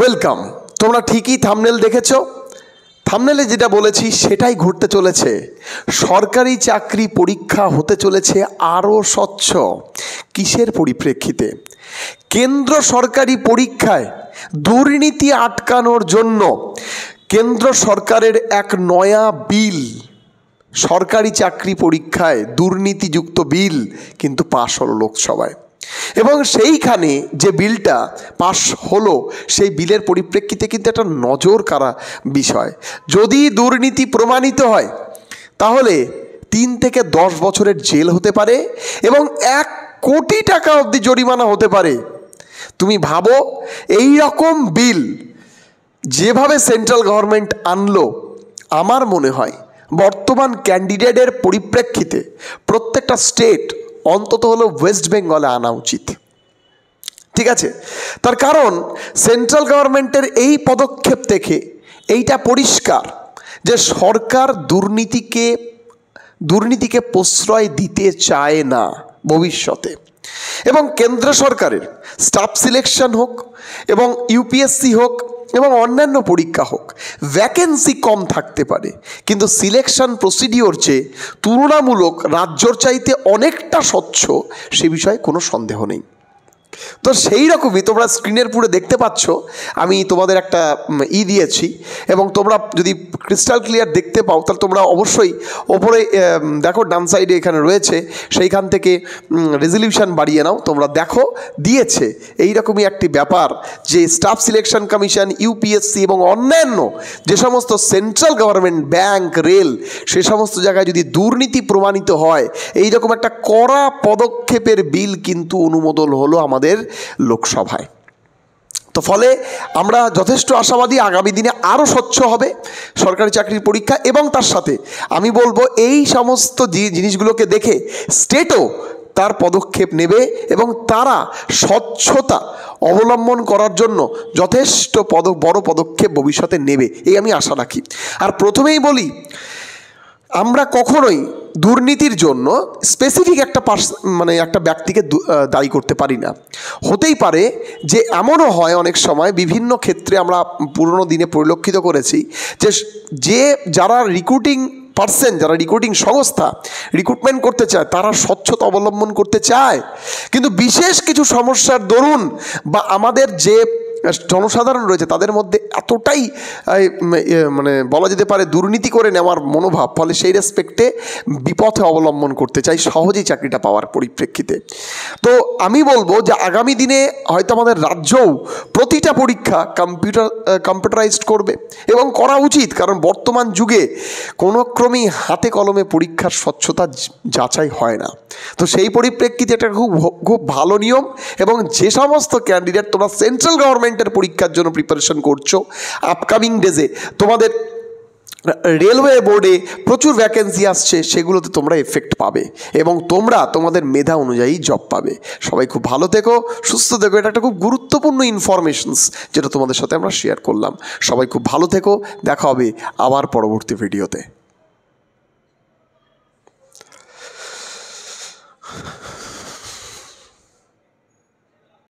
Welcome. তোমরা ঠিকই thumbnail দেখেছো। থাম্বনেলে যেটা বলেছি সেটাই ঘটতে চলেছে। সরকারি চাকরি পরীক্ষা হতে চলেছে আরও স্বচ্ছ। কিসের পরিপ্রেক্ষিতে? কেন্দ্র সরকারি পরীক্ষায় দুর্নীতি আটকানোর জন্য কেন্দ্র সরকারের এক নয়া বিল, সরকারি চাকরি পরীক্ষায় দুর্নীতিযুক্ত বিল কিন্তু পাশ হলো লোকসভায়। এবং সেইখানে যে বিলটা পাশ হলো সেই বিলের পরিপ্রেক্ষিতে কিন্তু একটা নজর কাড়া বিষয়। যদি দুর্নীতি প্রমাণিত হয় তাহলে 3 থেকে 10 বছরের জেল হতে পারে এবং 1 কোটি টাকা অবধি জরিমানা হতে পারে। তুমি ভাবো, এই রকম বিল যেভাবে সেন্ট্রাল গভর্নমেন্ট আনলো, আমার মনে হয় বর্তমান ক্যান্ডিডেটের পরিপ্রেক্ষিতে প্রত্যেকটা স্টেট অন্তত হলো ওয়েস্ট বেঙ্গলে আনা উচিত। ঠিক আছে? তার কারণ সেন্ট্রাল গভর্নমেন্টের এই পদক্ষেপ থেকে এইটা পরিষ্কার যে সরকার দুর্নীতিকে প্রশ্রয় দিতে চায় না ভবিষ্যতে। এবং কেন্দ্র সরকারের স্টাফ সিলেকশন হোক এবং ইউপিএসসি হোক এবং অন্যান্য পরীক্ষা হোক, ভ্যাকেন্সি কম থাকতে পারে, কিন্তু সিলেকশন প্রসিডিওর চেয়ে তুলনামূলক রাজ্যর চাইতে অনেকটা স্বচ্ছ, সে বিষয়ে কোনো সন্দেহ নেই। তো সেই রকমই তোমরা স্ক্রিনের পুরো দেখতে পাচ্ছ, আমি তোমাদের একটা দিয়েছি এবং তোমরা যদি ক্রিস্টাল ক্লিয়ার দেখতে পাও তাহলে তোমরা অবশ্যই ওপরে দেখো, ডান সাইডে এখানে রয়েছে, সেইখান থেকে রেজলিউশন বাড়িয়ে নাও। তোমরা দেখো দিয়েছে এই রকমই একটি ব্যাপার যে স্টাফ সিলেকশন কমিশন, ইউপিএসসি এবং অন্যান্য যে সমস্ত সেন্ট্রাল গভর্নমেন্ট, ব্যাংক, রেল, সে সমস্ত জায়গায় যদি দুর্নীতি প্রমাণিত হয়, এই রকম একটা কড়া পদক্ষেপের বিল কিন্তু অনুমোদন হলো আমাদের লোকসভায়। তো ফলে আমরা যথেষ্ট আশাবাদী আগামী দিনে আরও স্বচ্ছ হবে সরকারি চাকরির পরীক্ষা। এবং তার সাথে আমি বলবো এই সমস্ত জিনিসগুলোকে দেখে স্টেটও তার পদক্ষেপ নেবে এবং তারা স্বচ্ছতা অবলম্বন করার জন্য যথেষ্ট বড় পদক্ষেপ ভবিষ্যতে নেবে, এই আমি আশা রাখি। আর প্রথমেই বলি, আমরা কখনোই দুর্নীতির জন্য স্পেসিফিক একটা ব্যক্তিকে দায়ী করতে পারি না। হতেই পারে যে এমনও হয় অনেক সময়, বিভিন্ন ক্ষেত্রে আমরা পুরনো দিনে পরিলক্ষিত করেছি যে যারা রিক্রুটিং পার্সন, যারা রিক্রুটিং সংস্থা রিক্রুটমেন্ট করতে চায়, তারা স্বচ্ছতা অবলম্বন করতে চায়, কিন্তু বিশেষ কিছু সমস্যার দরুন বা আমাদের যে জনসাধারণ রয়েছে তাদের মধ্যে এতটাই বলা যেতে পারে দুর্নীতি করে নেওয়ার মনোভাব, ফলে সেই রেসপেক্টে বিপথে অবলম্বন করতে চাই সহজেই চাকরিটা পাওয়ার পরিপ্রেক্ষিতে। তো আমি বলবো যে আগামী দিনে হয়তো আমাদের রাজ্যও প্রতিটা পরীক্ষা কম্পিউটারাইজড করবে এবং করা উচিত, কারণ বর্তমান যুগে কোনো ক্রমেই হাতে কলমে পরীক্ষার স্বচ্ছতা যাচাই হয় না। তো সেই পরিপ্রেক্ষিতে এটা খুব ভালো নিয়ম। এবং যে সমস্ত ক্যান্ডিডেট তোমরা সেন্ট্রাল গভর্নমেন্টের পরীক্ষার জন্য প্রিপারেশন করছো, আপকামিং ডেজে তোমাদের রেলওয়ে বোর্ডে প্রচুর ভ্যাকেন্সি আসছে, সেগুলোতে তোমরা এফেক্ট পাবে এবং তোমরা তোমাদের মেধা অনুযায়ী জব পাবে। সবাই খুব ভালো থেকো, সুস্থ থেকো। এটা একটা খুব গুরুত্বপূর্ণ ইনফরমেশনস যেটা তোমাদের সাথে আমরা শেয়ার করলাম। সবাই খুব ভালো থেকো, দেখা হবে আবার পরবর্তী ভিডিওতে।